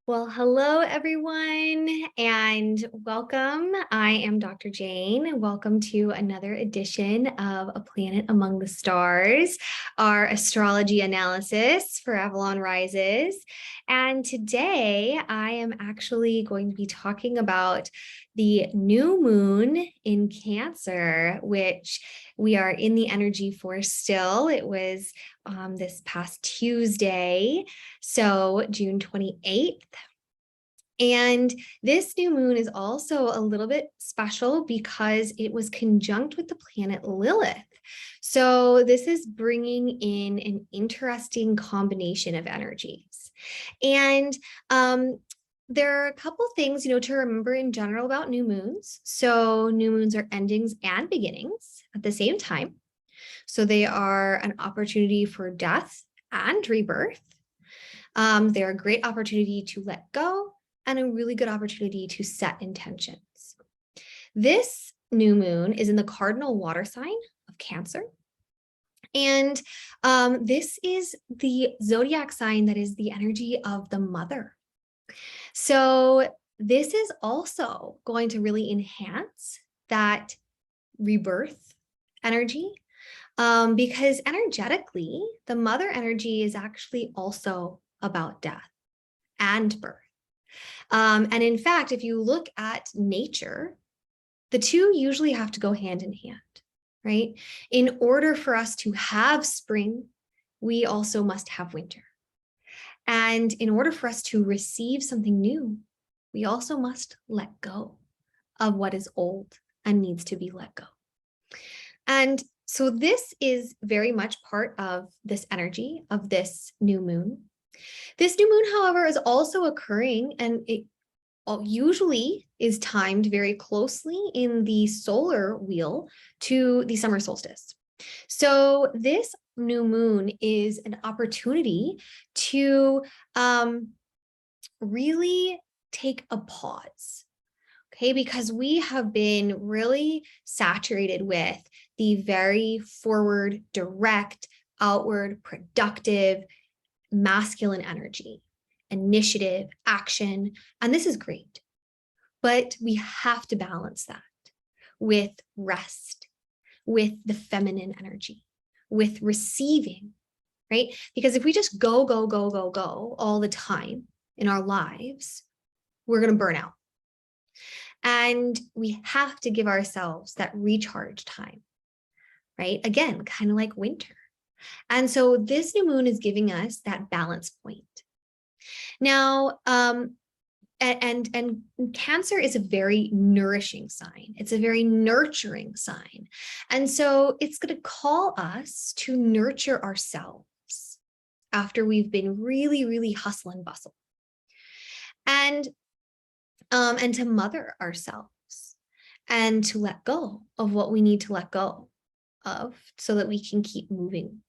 Well, hello everyone and welcome. I am Dr. Jane. Welcome to another edition of A Planet Among the Stars, our astrology analysis for Avalon rises. And today I am actually going to be talking about the new moon in Cancer, which we are in the energy for still. It was this past Tuesday, so June 28th. And this new moon is also a little bit special because it was conjunct with the planet Lilith. So this is bringing in an interesting combination of energies. And there are a couple things, to remember in general about new moons. So new moons are endings and beginnings at the same time. So they are an opportunity for death and rebirth. They're a great opportunity to let go and a really good opportunity to set intentions. This new moon is in the cardinal water sign of Cancer. And this is the zodiac sign that is the energy of the mother. So this is also going to really enhance that rebirth energy because energetically, the mother energy is actually also about death and birth. And in fact, if you look at nature, the two usually have to go hand in hand, right? In order for us to have spring, we also must have winter. And in order for us to receive something new, we also must let go of what is old and needs to be let go. And so this is very much part of this energy of this new moon. This new moon, however, is also occurring, and it usually is timed very closely in the solar wheel to the summer solstice. So this new moon is an opportunity to really take a pause, okay? Because we have been really saturated with the very forward, direct, outward, productive, masculine energy, initiative, action, and this is great. But we have to balance that with rest, with the feminine energy, with receiving, right? Because if we just go all the time in our lives, we're going to burn out. And we have to give ourselves that recharge time, right? Again, kind of like winter. And so this new moon is giving us that balance point. Now, and Cancer is a very nourishing sign. It's a very nurturing sign. And so it's going to call us to nurture ourselves after we've been really, really hustle and bustle. And to mother ourselves and to let go of what we need to let go of so that we can keep moving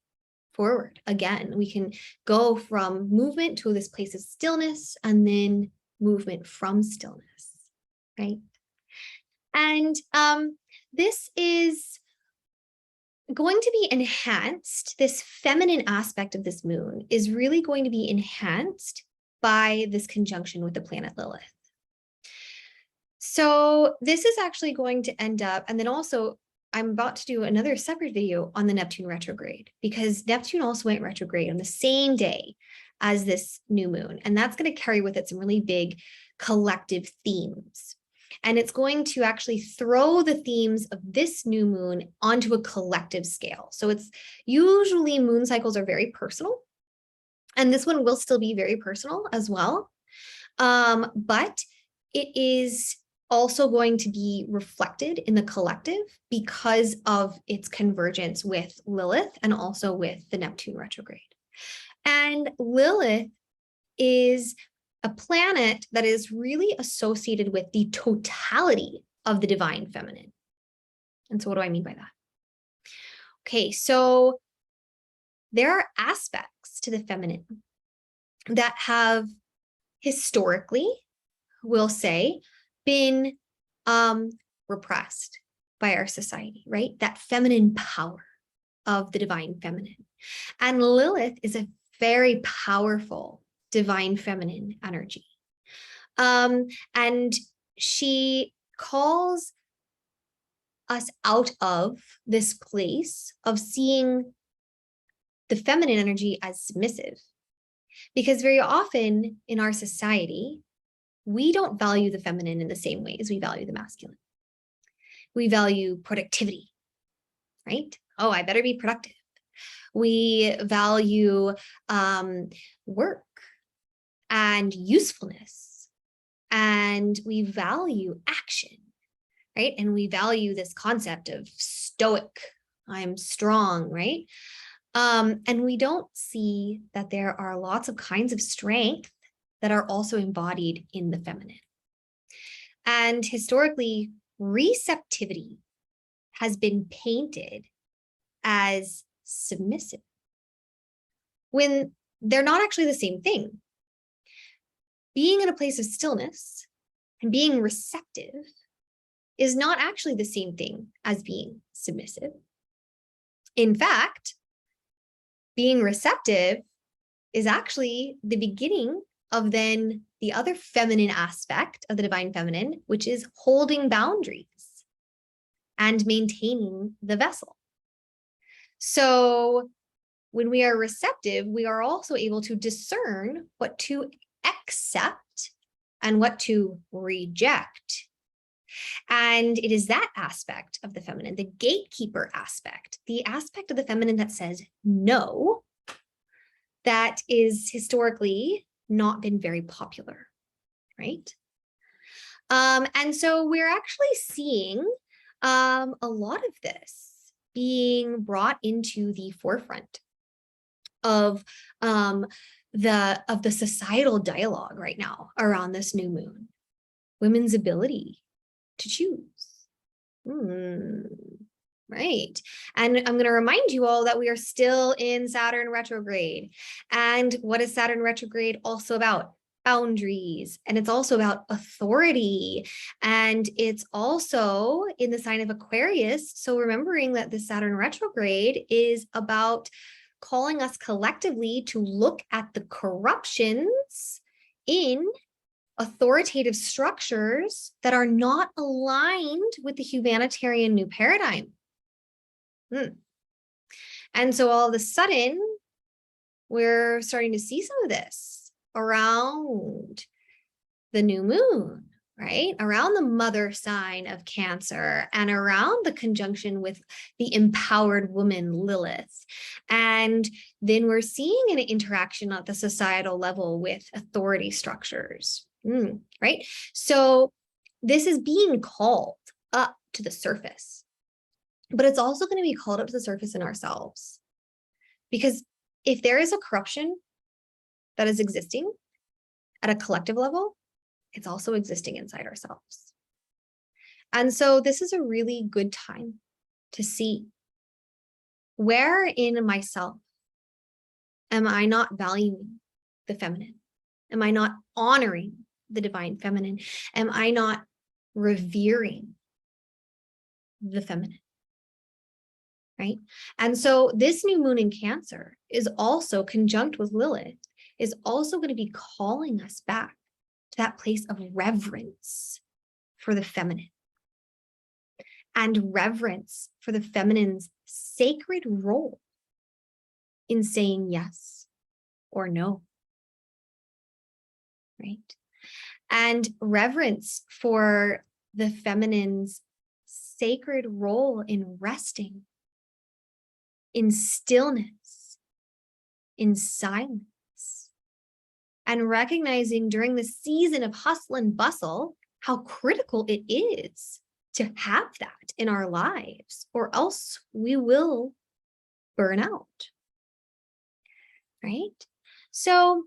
forward. Again, we can go from movement to this place of stillness and then movement from stillness, right? And this is going to be enhanced. This feminine aspect of this moon is really going to be enhanced by this conjunction with the planet Lilith. So this is actually going to end up, and then also I'm about to do another separate video on the Neptune retrograde because Neptune also went retrograde on the same day as this new moon. And that's going to carry with it some really big collective themes. And it's going to actually throw the themes of this new moon onto a collective scale. So it's usually moon cycles are very personal. And this one will still be very personal as well. But it is also going to be reflected in the collective because of its convergence with Lilith and also with the Neptune retrograde. And Lilith is a planet that is really associated with the totality of the divine feminine. And so what do I mean by that? Okay, so there are aspects to the feminine that have historically, we'll say, been repressed by our society, right? That feminine power of the divine feminine. And Lilith is a very powerful divine feminine energy. And she calls us out of this place of seeing the feminine energy as submissive. Because very often in our society, we don't value the feminine in the same way as we value the masculine. We value productivity, right? Oh, I better be productive. We value work and usefulness, and we value action, right? And we value this concept of stoic, I'm strong, right? And we don't see that there are lots of kinds of strength that are also embodied in the feminine. And historically, receptivity has been painted as submissive when they're not actually the same thing. Being in a place of stillness and being receptive is not actually the same thing as being submissive. In fact, being receptive is actually the beginning of then the other feminine aspect of the divine feminine, which is holding boundaries and maintaining the vessel. So when we are receptive, we are also able to discern what to accept and what to reject. And it is that aspect of the feminine, the gatekeeper aspect, the aspect of the feminine that says no, that is historically not been very popular, right? And so we're actually seeing a lot of this being brought into the forefront of the societal dialogue right now around this new moon. Women's ability to choose. Right. And I'm going to remind you all that we are still in Saturn retrograde. And what is Saturn retrograde also about? Boundaries. And it's also about authority. And it's also in the sign of Aquarius. So remembering that the Saturn retrograde is about calling us collectively to look at the corruptions in authoritative structures that are not aligned with the humanitarian new paradigm. And so all of a sudden, we're starting to see some of this around the new moon, right? Around the mother sign of Cancer and around the conjunction with the empowered woman, Lilith. And then we're seeing an interaction at the societal level with authority structures, right? So this is being called up to the surface, but it's also going to be called up to the surface in ourselves. Because if there is a corruption that is existing at a collective level, it's also existing inside ourselves. And so this is a really good time to see, where in myself am I not valuing the feminine? Am I not honoring the divine feminine? Am I not revering the feminine? Right? And so this new moon in Cancer is also conjunct with Lilith, is also going to be calling us back to that place of reverence for the feminine and reverence for the feminine's sacred role in saying yes or no, right? And reverence for the feminine's sacred role in resting, in stillness, in silence, and recognizing during the season of hustle and bustle how critical it is to have that in our lives, or else we will burn out, right? So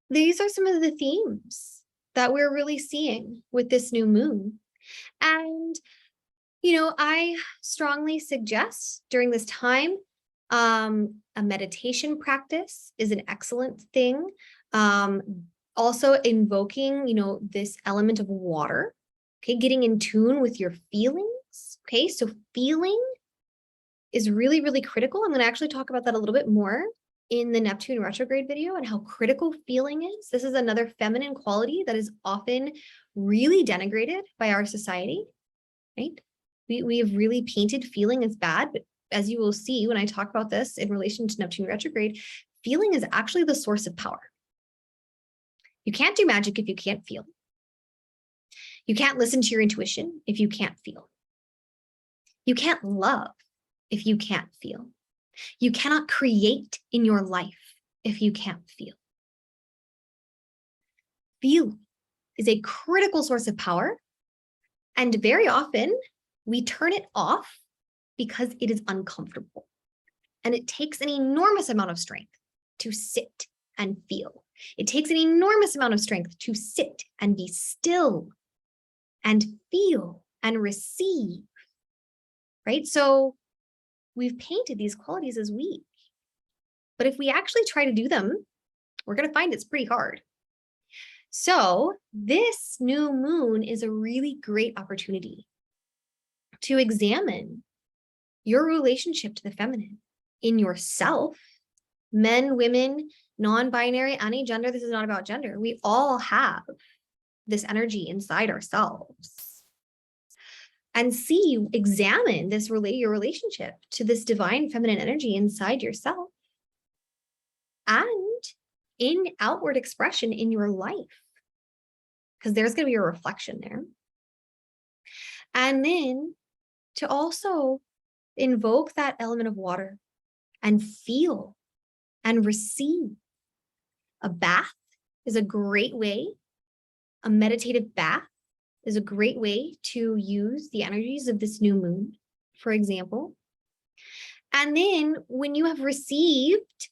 these are some of the themes that we're really seeing with this new moon. And I strongly suggest during this time, a meditation practice is an excellent thing. Also invoking, this element of water, okay, getting in tune with your feelings, okay? So feeling is really, really critical. I'm going to actually talk about that a little bit more in the Neptune retrograde video and how critical feeling is. This is another feminine quality that is often really denigrated by our society, right? We have really painted feeling as bad, but as you will see when I talk about this in relation to Neptune retrograde, feeling is actually the source of power. You can't do magic if you can't feel. You can't listen to your intuition if you can't feel. You can't love if you can't feel. You cannot create in your life if you can't feel. Feeling is a critical source of power, and very often we turn it off because it is uncomfortable. And it takes an enormous amount of strength to sit and feel. It takes an enormous amount of strength to sit and be still and feel and receive, right? So we've painted these qualities as weak. But if we actually try to do them, we're going to find it's pretty hard. So this new moon is a really great opportunity to examine your relationship to the feminine in yourself, men, women, non-binary, any gender. This is not about gender. We all have this energy inside ourselves. And examine this your relationship to this divine feminine energy inside yourself and in outward expression in your life, because there's going to be a reflection there. And then to also invoke that element of water and feel and receive. A bath is a great way, a meditative bath is a great way to use the energies of this new moon, for example. And then when you have received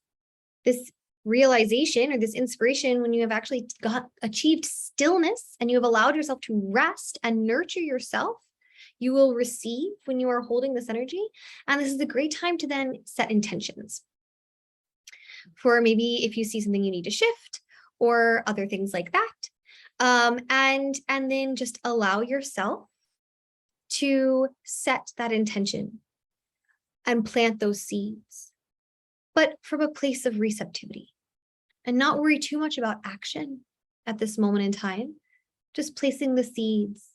this realization or this inspiration, when you have actually achieved stillness and you have allowed yourself to rest and nurture yourself, you will receive when you are holding this energy. And this is a great time to then set intentions for maybe if you see something you need to shift or other things like that. And then just allow yourself to set that intention and plant those seeds, but from a place of receptivity and not worry too much about action at this moment in time, just placing the seeds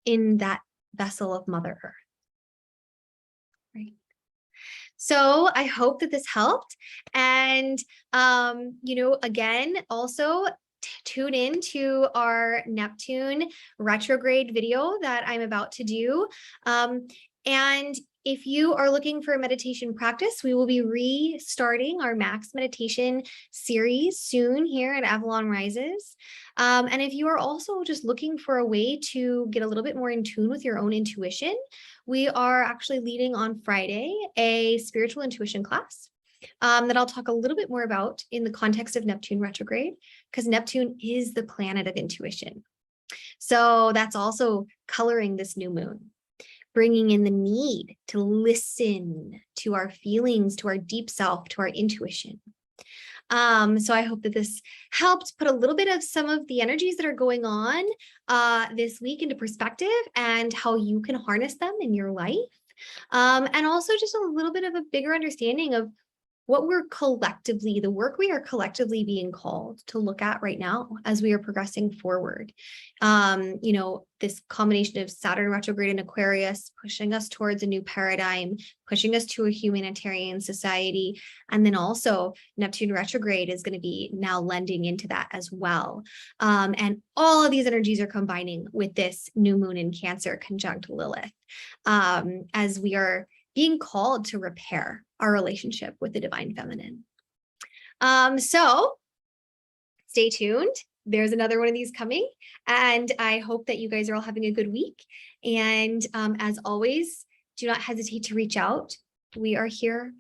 in that vessel of Mother Earth. Right. So I hope that this helped. And, again, also tune in to our Neptune retrograde video that I'm about to do. And if you are looking for a meditation practice, we will be restarting our Max Meditation series soon here at Avalon Rises. And if you are also just looking for a way to get a little bit more in tune with your own intuition, we are actually leading on Friday a spiritual intuition class that I'll talk a little bit more about in the context of Neptune retrograde, because Neptune is the planet of intuition. So that's also coloring this new moon, bringing in the need to listen to our feelings, to our deep self, to our intuition. So I hope that this helped put a little bit of some of the energies that are going on this week into perspective and how you can harness them in your life. And also just a little bit of a bigger understanding of what the work we are collectively being called to look at right now as we are progressing forward. This combination of Saturn retrograde in Aquarius, pushing us towards a new paradigm, pushing us to a humanitarian society. And then also Neptune retrograde is going to be now lending into that as well. And all of these energies are combining with this new moon in Cancer conjunct Lilith, as we are being called to repair our relationship with the divine feminine. So stay tuned. There's another one of these coming, and I hope that you guys are all having a good week. And as always, do not hesitate to reach out. We are here